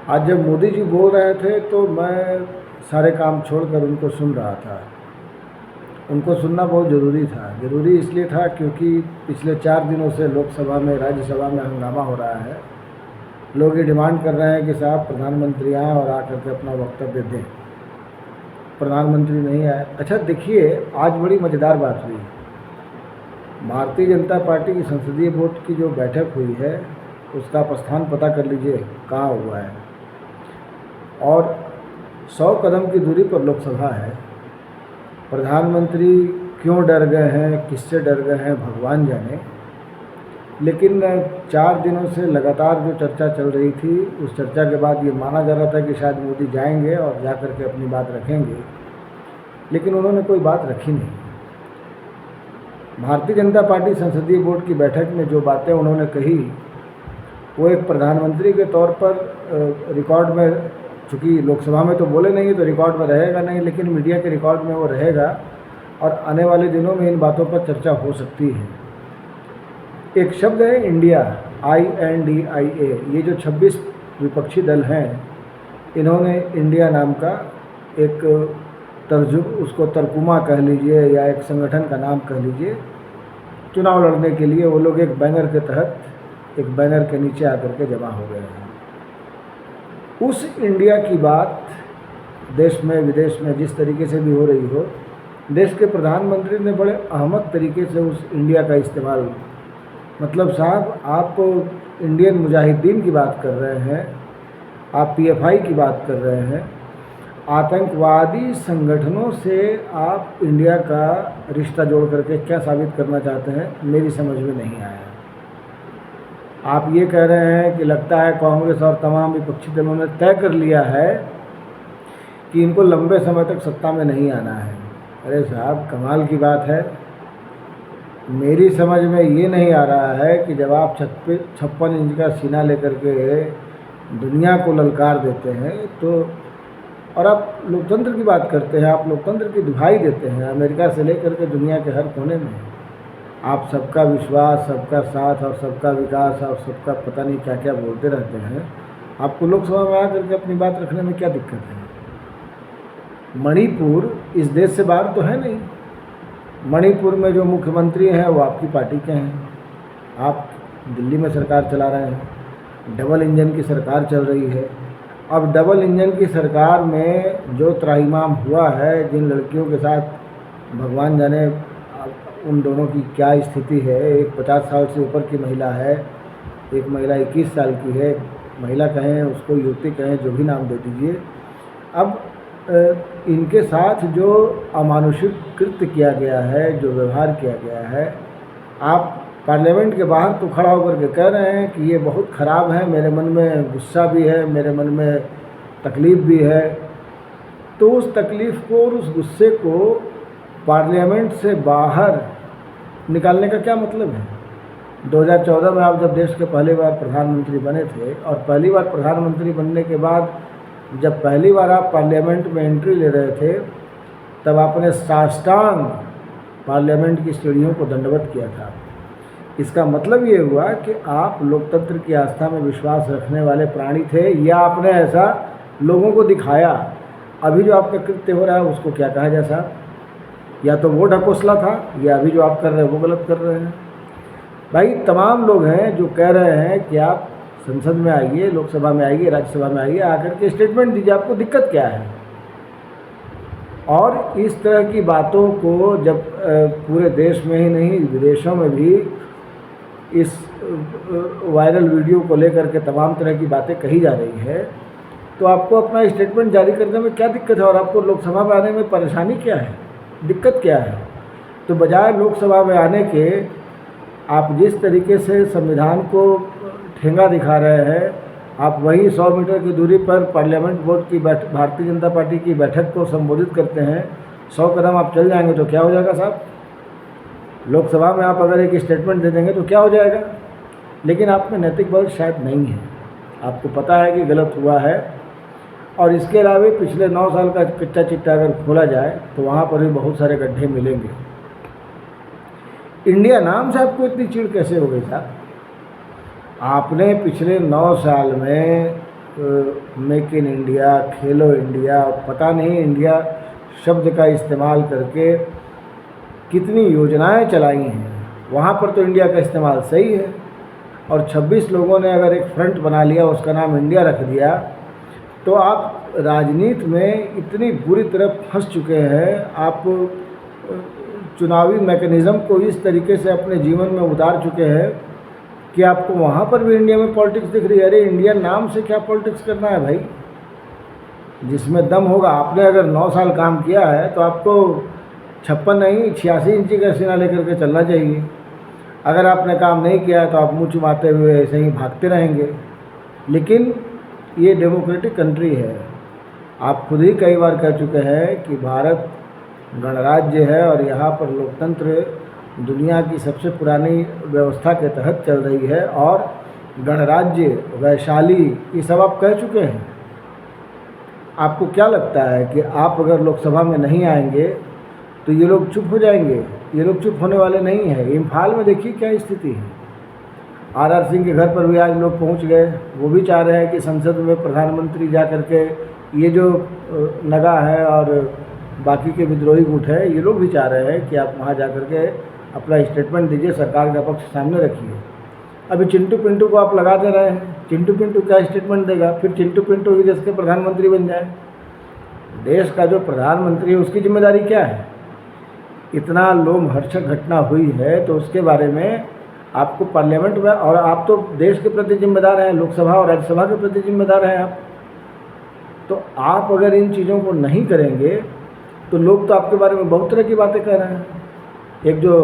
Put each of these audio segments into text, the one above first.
आज जब मोदी जी बोल रहे थे तो मैं सारे काम छोड़कर उनको सुन रहा था। उनको सुनना बहुत ज़रूरी था। ज़रूरी इसलिए था क्योंकि पिछले 4 दिनों से लोकसभा में, राज्यसभा में हंगामा हो रहा है। लोग ये डिमांड कर रहे हैं कि साहब प्रधानमंत्री आएँ और आकर के अपना वक्तव्य दें। प्रधानमंत्री नहीं आए। अच्छा देखिए, आज बड़ी मज़ेदार बात हुई। भारतीय जनता पार्टी की संसदीय बोर्ड की जो बैठक हुई है उसका आप स्थान पता कर लीजिए कहाँ हुआ है। और 100 कदम की दूरी पर लोकसभा है। प्रधानमंत्री क्यों डर गए हैं, किससे डर गए हैं, भगवान जाने। लेकिन 4 दिनों से लगातार जो चर्चा चल रही थी, उस चर्चा के बाद ये माना जा रहा था कि शायद मोदी जाएंगे और जा कर के अपनी बात रखेंगे, लेकिन उन्होंने कोई बात रखी नहीं। भारतीय जनता पार्टी संसदीय बोर्ड की बैठक में जो बातें उन्होंने कही, वो एक प्रधानमंत्री के तौर पर रिकॉर्ड में, चूँकि लोकसभा में तो बोले नहीं तो रिकॉर्ड में रहेगा नहीं, लेकिन मीडिया के रिकॉर्ड में वो रहेगा और आने वाले दिनों में इन बातों पर चर्चा हो सकती है। एक शब्द है इंडिया, INDIA। ये जो 26 विपक्षी दल हैं, इन्होंने इंडिया नाम का एक उसको तरकुमा कह लीजिए या एक संगठन का नाम कह लीजिए, चुनाव लड़ने के लिए वो लोग एक बैनर के तहत, एक बैनर के नीचे आकर के जमा हो गए हैं। उस इंडिया की बात देश में विदेश में जिस तरीके से भी हो रही हो, देश के प्रधानमंत्री ने बड़े अहमक तरीके से उस इंडिया का इस्तेमाल, मतलब साहब आप इंडियन मुजाहिदीन की बात कर रहे हैं, आप PFI की बात कर रहे हैं, आतंकवादी संगठनों से आप इंडिया का रिश्ता जोड़ करके क्या साबित करना चाहते हैं, मेरी समझ में नहीं आया। आप ये कह रहे हैं कि लगता है कांग्रेस और तमाम विपक्षी दलों ने तय कर लिया है कि इनको लंबे समय तक सत्ता में नहीं आना है। अरे साहब, कमाल की बात है। मेरी समझ में ये नहीं आ रहा है कि जब आप 56 इंच का सीना लेकर के दुनिया को ललकार देते हैं तो, और आप लोकतंत्र की बात करते हैं, आप लोकतंत्र की दुहाई देते हैं, अमेरिका से लेकर के दुनिया के हर कोने में आप सबका विश्वास, सबका साथ और सबका विकास और सबका पता नहीं क्या क्या बोलते रहते हैं। आपको लोकसभा में आकर के अपनी बात रखने में क्या दिक्कत है? मणिपुर इस देश से बाहर तो है नहीं। मणिपुर में जो मुख्यमंत्री हैं वो आपकी पार्टी के हैं। आप दिल्ली में सरकार चला रहे हैं, डबल इंजन की सरकार चल रही है। अब डबल इंजन की सरकार में जो त्राहिमाम हुआ है, जिन लड़कियों के साथ भगवान जाने उन दोनों की क्या स्थिति है। एक 50 साल से ऊपर की महिला है, एक महिला 21 साल की है, महिला कहें उसको, युवती कहें, जो भी नाम दे दीजिए। अब इनके साथ जो अमानुषिक कृत्य किया गया है, जो व्यवहार किया गया है, आप पार्लियामेंट के बाहर तो खड़ा होकर के कह रहे हैं कि ये बहुत ख़राब है, मेरे मन में गुस्सा भी है, मेरे मन में तकलीफ़ भी है। तो उस तकलीफ़ को और उस गुस्से को पार्लियामेंट से बाहर निकालने का क्या मतलब है? 2014 में आप जब देश के पहली बार प्रधानमंत्री बने थे, और पहली बार प्रधानमंत्री बनने के बाद जब पहली बार आप पार्लियामेंट में एंट्री ले रहे थे, तब आपने साष्टांग पार्लियामेंट की सीढ़ियों को दंडवत किया था। इसका मतलब ये हुआ कि आप लोकतंत्र की आस्था में विश्वास रखने वाले प्राणी थे, या आपने ऐसा लोगों को दिखाया। अभी जो आपका कृत्य हो रहा है उसको क्या कहा जाए साहब? या तो वो ढकोसला था, या अभी जो आप कर रहे हैं वो गलत कर रहे हैं। भाई, तमाम लोग हैं जो कह रहे हैं कि आप संसद में आइए, लोकसभा में आइए, राज्यसभा में आइए, आकर के स्टेटमेंट दीजिए, आपको दिक्कत क्या है। और इस तरह की बातों को जब पूरे देश में ही नहीं, विदेशों में भी इस वायरल वीडियो को लेकर के तमाम तरह की बातें कही जा रही है, तो आपको अपना स्टेटमेंट जारी करने में क्या दिक्कत है? और आपको लोकसभा में आने में परेशानी क्या है, दिक्कत क्या है? तो बजाय लोकसभा में आने के आप जिस तरीके से संविधान को ठेंगा दिखा रहे हैं, आप वही 100 मीटर की दूरी पर पार्लियामेंट बोर्ड की भारतीय जनता पार्टी की बैठक को संबोधित करते हैं। 100 कदम आप चल जाएंगे तो क्या हो जाएगा साहब? लोकसभा में आप अगर एक स्टेटमेंट दे देंगे तो क्या हो जाएगा? लेकिन आप में नैतिक बल शायद नहीं है। आपको पता है कि गलत हुआ है, और इसके अलावा पिछले 9 साल का कच्चा चिट्ठा अगर खोला जाए तो वहाँ पर भी बहुत सारे गड्ढे मिलेंगे। इंडिया नाम से आपको इतनी चिढ़ कैसे हो गई साहब? आपने पिछले 9 साल में make in India, Khelo India, पता नहीं इंडिया शब्द का इस्तेमाल करके कितनी योजनाएं चलाई हैं, वहाँ पर तो इंडिया का इस्तेमाल सही है। और 26 लोगों ने अगर एक फ्रंट बना लिया, उसका नाम इंडिया रख दिया, तो आप राजनीति में इतनी बुरी तरह फंस चुके हैं, आप चुनावी मैकेनिज़्म को इस तरीके से अपने जीवन में उतार चुके हैं कि आपको वहाँ पर भी इंडिया में पॉलिटिक्स दिख रही है। अरे इंडिया नाम से क्या पॉलिटिक्स करना है भाई? जिसमें दम होगा। आपने अगर 9 साल काम किया है तो आपको 56 नहीं 86 इंची का सीना लेकर के चलना चाहिए। अगर आपने काम नहीं किया है तो आप मुँह चुमाते हुए ऐसे ही भागते रहेंगे। लेकिन ये डेमोक्रेटिक कंट्री है। आप खुद ही कई बार कह चुके हैं कि भारत गणराज्य है और यहाँ पर लोकतंत्र दुनिया की सबसे पुरानी व्यवस्था के तहत चल रही है, और गणराज्य, वैशाली, ये सब आप कह चुके हैं। आपको क्या लगता है कि आप अगर लोकसभा में नहीं आएंगे तो ये लोग चुप हो जाएंगे? ये लोग चुप होने वाले नहीं हैं। इम्फाल में देखिए क्या स्थिति है। आर सिंह के घर पर भी आज लोग पहुंच गए। वो भी चाह रहे हैं कि संसद में प्रधानमंत्री जा कर के ये जो नगा है और बाकी के विद्रोही गुट है, ये लोग भी चाह रहे हैं कि आप वहाँ जा कर के अपना स्टेटमेंट दीजिए, सरकार का पक्ष सामने रखिए। अभी चिंटू पिंटू को आप लगा दे रहे हैं। चिंटू पिंटू क्या स्टेटमेंट देगा? फिर चिंटू पिंटू ही देश के प्रधानमंत्री बन जाए। देश का जो प्रधानमंत्री है उसकी जिम्मेदारी क्या है? इतना लोमहर्षक घटना हुई है तो उसके बारे में आपको पार्लियामेंट में, और आप तो देश के प्रति जिम्मेदार हैं, लोकसभा और राज्यसभा के प्रति जिम्मेदार हैं आप। तो आप अगर इन चीज़ों को नहीं करेंगे तो लोग तो आपके बारे में बहुत तरह की बातें कह रहे हैं। एक जो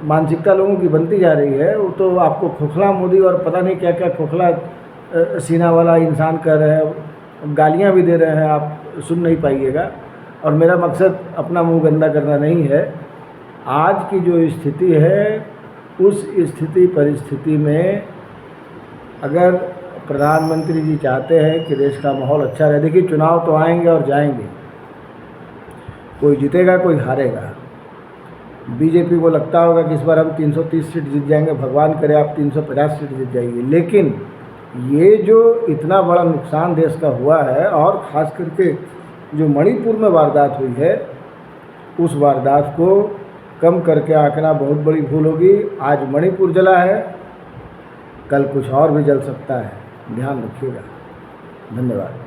मानसिकता लोगों की बनती जा रही है वो तो आपको खोखला मोदी और पता नहीं क्या क्या खोखला सीना वाला इंसान कह रहे हैं, गालियाँ भी दे रहे हैं, आप सुन नहीं पाइएगा। और मेरा मकसद अपना मुंह गंदा करना नहीं है। आज की जो स्थिति है उस स्थिति परिस्थिति में अगर प्रधानमंत्री जी चाहते हैं कि देश का माहौल अच्छा रहे, देखिए चुनाव तो आएंगे और जाएंगे, कोई जीतेगा कोई हारेगा। बीजेपी को लगता होगा कि इस बार हम 330 सीट जीत जाएंगे, भगवान करे आप 350 सीट जीत जाइए। लेकिन ये जो इतना बड़ा नुकसान देश का हुआ है, और ख़ास करके जो मणिपुर में वारदात हुई है, उस वारदात को कम करके आंकना बहुत बड़ी भूल होगी। आज मणिपुर जला है, कल कुछ और भी जल सकता है, ध्यान रखिएगा। धन्यवाद।